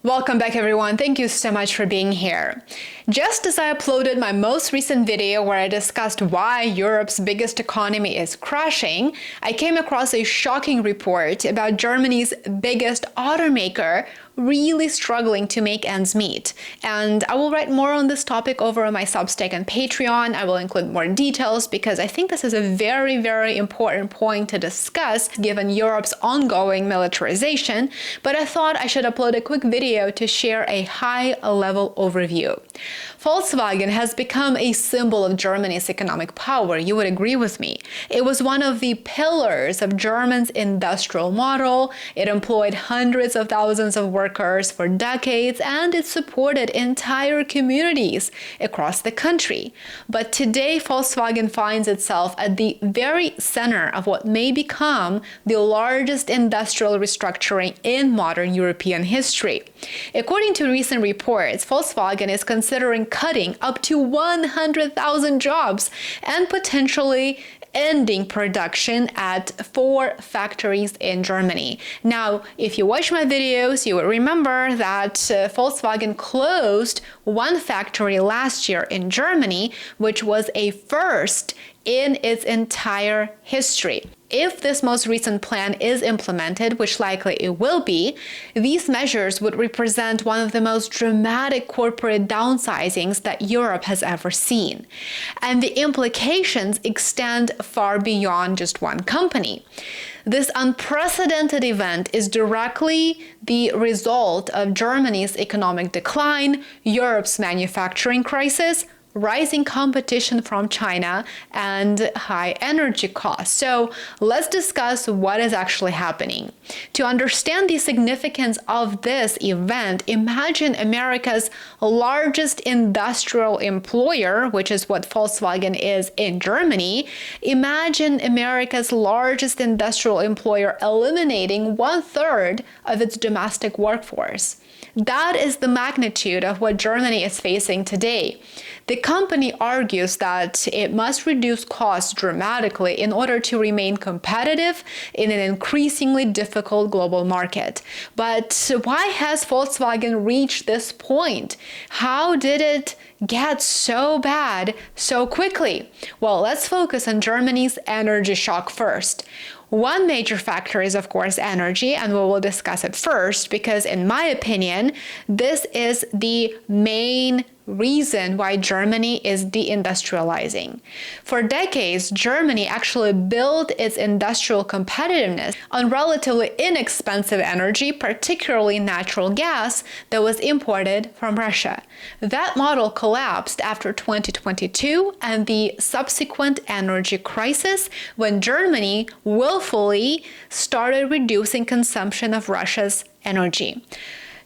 Welcome back, everyone. Thank you so much for being here. Just as I uploaded my most recent video where I discussed why Europe's biggest economy is crashing, I came across a shocking report about Germany's biggest automaker really struggling to make ends meet. And I will write more on this topic over on my Substack and Patreon. I will include more details because I think this is a very, very important point to discuss given Europe's ongoing militarization. But I thought I should upload a quick video to share a high-level overview. Volkswagen has become a symbol of Germany's economic power. You would agree with me. It was one of the pillars of Germany's industrial model. It employed hundreds of thousands of workers for decades, and it supported entire communities across the country. But today, Volkswagen finds itself at the very center of what may become the largest industrial restructuring in modern European history. According to recent reports, Volkswagen is considering cutting up to 100,000 jobs and potentially ending production at 4 factories in Germany. Now, if you watch my videos, you will remember that Volkswagen closed 1 factory last year in Germany, which was a first in its entire history. If this most recent plan is implemented, which likely it will be, these measures would represent one of the most dramatic corporate downsizings that Europe has ever seen. And the implications extend far beyond just one company. This unprecedented event is directly the result of Germany's economic decline, Europe's manufacturing crisis, rising competition from China, and high energy costs. So let's discuss what is actually happening. To understand the significance of this event, imagine America's largest industrial employer, which is what Volkswagen is in Germany. Imagine America's largest industrial employer eliminating 1/3 of its domestic workforce. That is the magnitude of what Germany is facing today. The company argues that it must reduce costs dramatically in order to remain competitive in an increasingly difficult global market. But why has Volkswagen reached this point? How did it get so bad so quickly? Well, let's focus on Germany's energy shock first. One major factor is, of course, energy, and we will discuss it first because, in my opinion, this is the main reason why Germany is deindustrializing. For decades, Germany actually built its industrial competitiveness on relatively inexpensive energy, particularly natural gas, that was imported from Russia. That model collapsed after 2022 and the subsequent energy crisis when Germany willfully started reducing consumption of Russia's energy.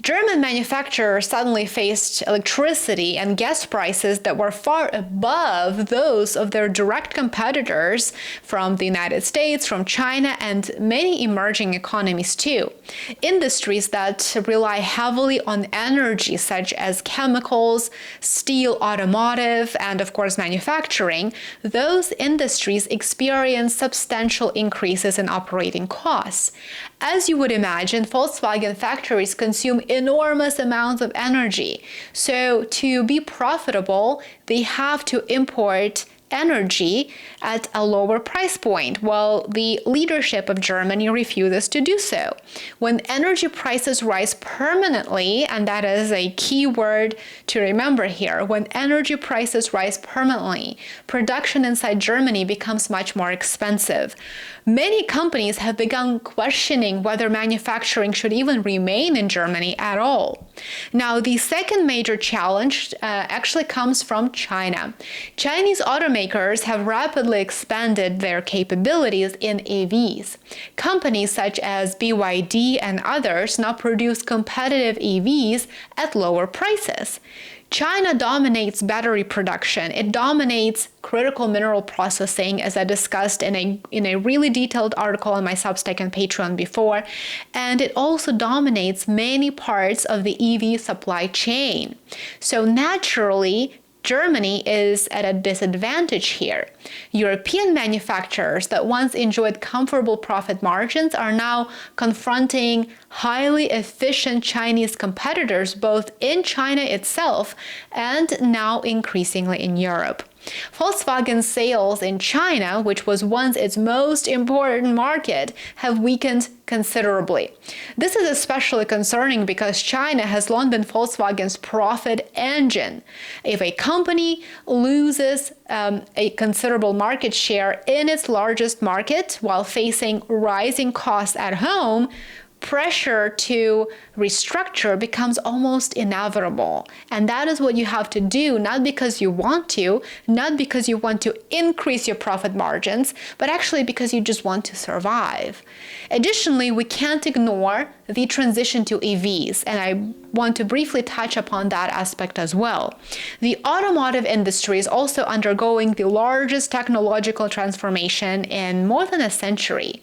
German manufacturers suddenly faced electricity and gas prices that were far above those of their direct competitors from the United States, from China, and many emerging economies too. Industries that rely heavily on energy, such as chemicals, steel, automotive, and of course manufacturing, those industries experience substantial increases in operating costs. As you would imagine, Volkswagen factories consume enormous amounts of energy. So to be profitable, they have to import energy at a lower price point, while the leadership of Germany refuses to do so. When energy prices rise permanently, and that is a key word to remember here, when energy prices rise permanently, production inside Germany becomes much more expensive. Many companies have begun questioning whether manufacturing should even remain in Germany at all. Now, the second major challenge actually comes from China. Chinese automakers have rapidly expanded their capabilities in EVs. Companies such as BYD and others now produce competitive EVs at lower prices. China dominates battery production. It dominates critical mineral processing, as I discussed in a really detailed article on my Substack and Patreon before. And it also dominates many parts of the EV supply chain. So naturally, Germany is at a disadvantage here. European manufacturers that once enjoyed comfortable profit margins are now confronting highly efficient Chinese competitors both in China itself and now increasingly in Europe. Volkswagen's sales in China, which was once its most important market, have weakened considerably. This is especially concerning because China has long been Volkswagen's profit engine. If a company loses a considerable market share in its largest market while facing rising costs at home, pressure to restructure becomes almost inevitable. And that is what you have to do, not because you want to, not because you want to increase your profit margins, but actually because you just want to survive. Additionally, we can't ignore the transition to EVs, and I want to briefly touch upon that aspect as well. The automotive industry is also undergoing the largest technological transformation in more than a century.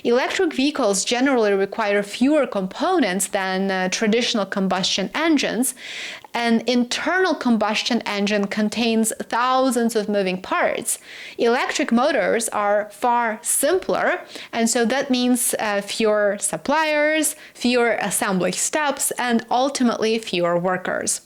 Electric vehicles generally require fewer components than traditional combustion engines. An internal combustion engine contains thousands of moving parts. Electric motors are far simpler, and so that means fewer suppliers, fewer assembly steps, and ultimately fewer workers.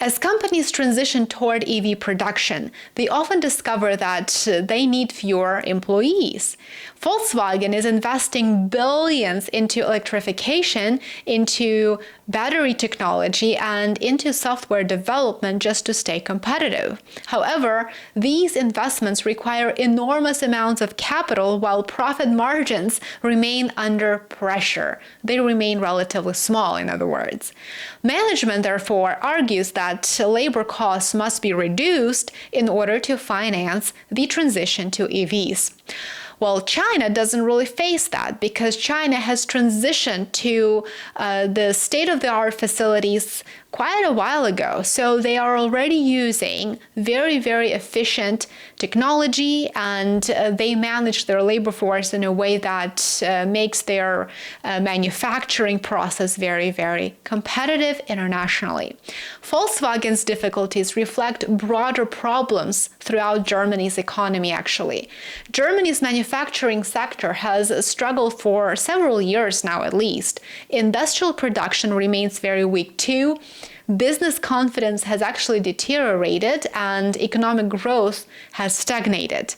As companies transition toward EV production, they often discover that they need fewer employees. Volkswagen is investing billions into electrification, into battery technology, and into software development just to stay competitive. However, these investments require enormous amounts of capital while profit margins remain under pressure. They remain relatively small, in other words. Management, therefore, argues that labor costs must be reduced in order to finance the transition to EVs. Well, China doesn't really face that because China has transitioned to the state-of-the-art facilities quite a while ago. So they are already using very, very efficient technology, and they manage their labor force in a way that makes their manufacturing process very, very competitive internationally. Volkswagen's difficulties reflect broader problems throughout Germany's economy, actually. Germany's manufacturing sector has struggled for several years now, at least. Industrial production remains very weak too. Business confidence has actually deteriorated and economic growth has stagnated.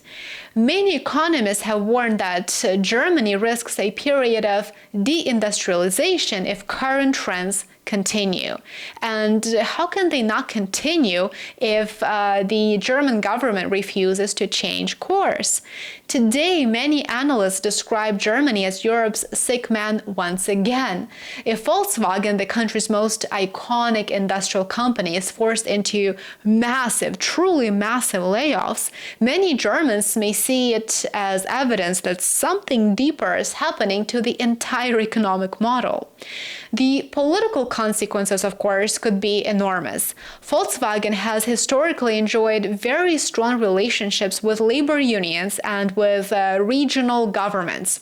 Many economists have warned that Germany risks a period of deindustrialization if current trends continue. And how can they not continue if the German government refuses to change course? Today, many analysts describe Germany as Europe's sick man once again. If Volkswagen, the country's most iconic industrial company, is forced into massive, truly massive layoffs, many Germans may see it as evidence that something deeper is happening to the entire economic model. The political consequences, of course, could be enormous. Volkswagen has historically enjoyed very strong relationships with labor unions and with regional governments.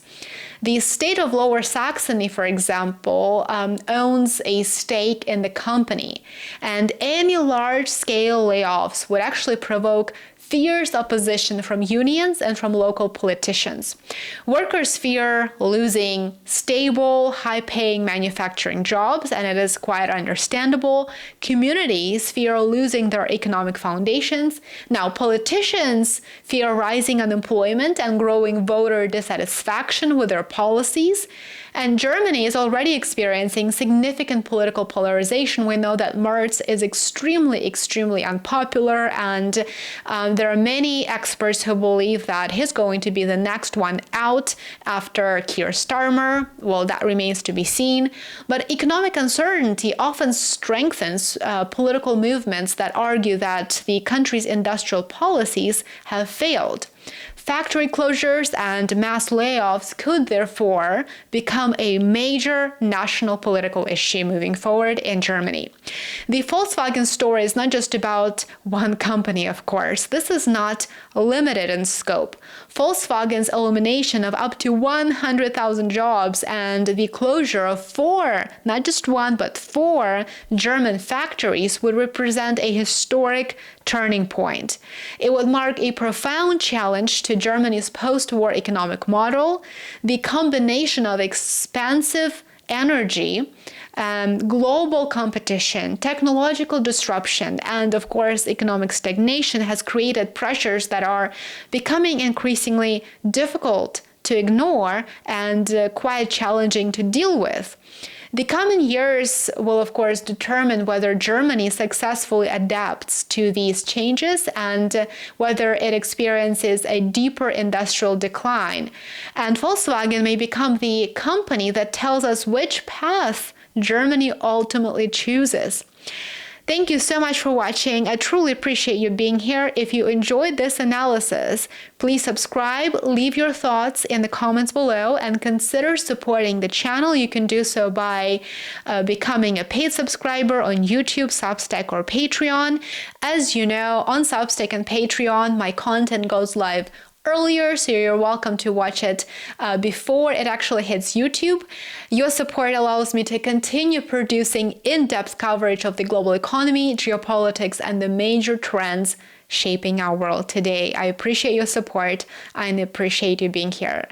The state of Lower Saxony, for example, owns a stake in the company, and any large-scale layoffs would actually provoke fierce opposition from unions and from local politicians. Workers fear losing stable, high-paying manufacturing jobs, and it is quite understandable. Communities fear losing their economic foundations. Now, politicians fear rising unemployment and growing voter dissatisfaction with their policies. And Germany is already experiencing significant political polarization. We know that Merz is extremely, extremely unpopular, and there are many experts who believe that he's going to be the next one out after Keir Starmer. Well, that remains to be seen. But economic uncertainty often strengthens political movements that argue that the country's industrial policies have failed. Factory closures and mass layoffs could therefore become a major national political issue moving forward in Germany. The Volkswagen story is not just about one company, of course. This is not limited in scope. Volkswagen's elimination of up to 100,000 jobs and the closure of 4, not just one, but 4 German factories would represent a historic turning point. It would mark a profound challenge to Germany's post-war economic model. The combination of expansive energy, global competition, technological disruption, and of course economic stagnation has created pressures that are becoming increasingly difficult to ignore and quite challenging to deal with. The coming years will, of course, determine whether Germany successfully adapts to these changes and whether it experiences a deeper industrial decline. And Volkswagen may become the company that tells us which path Germany ultimately chooses. Thank you so much for watching. I truly appreciate you being here. If you enjoyed this analysis, please subscribe, leave your thoughts in the comments below, and consider supporting the channel. You can do so by becoming a paid subscriber on YouTube, Substack, or Patreon. As you know, on Substack and Patreon, my content goes live earlier, so you're welcome to watch it before it actually hits YouTube. Your support allows me to continue producing in-depth coverage of the global economy, geopolitics, and the major trends shaping our world today. I appreciate your support and appreciate you being here.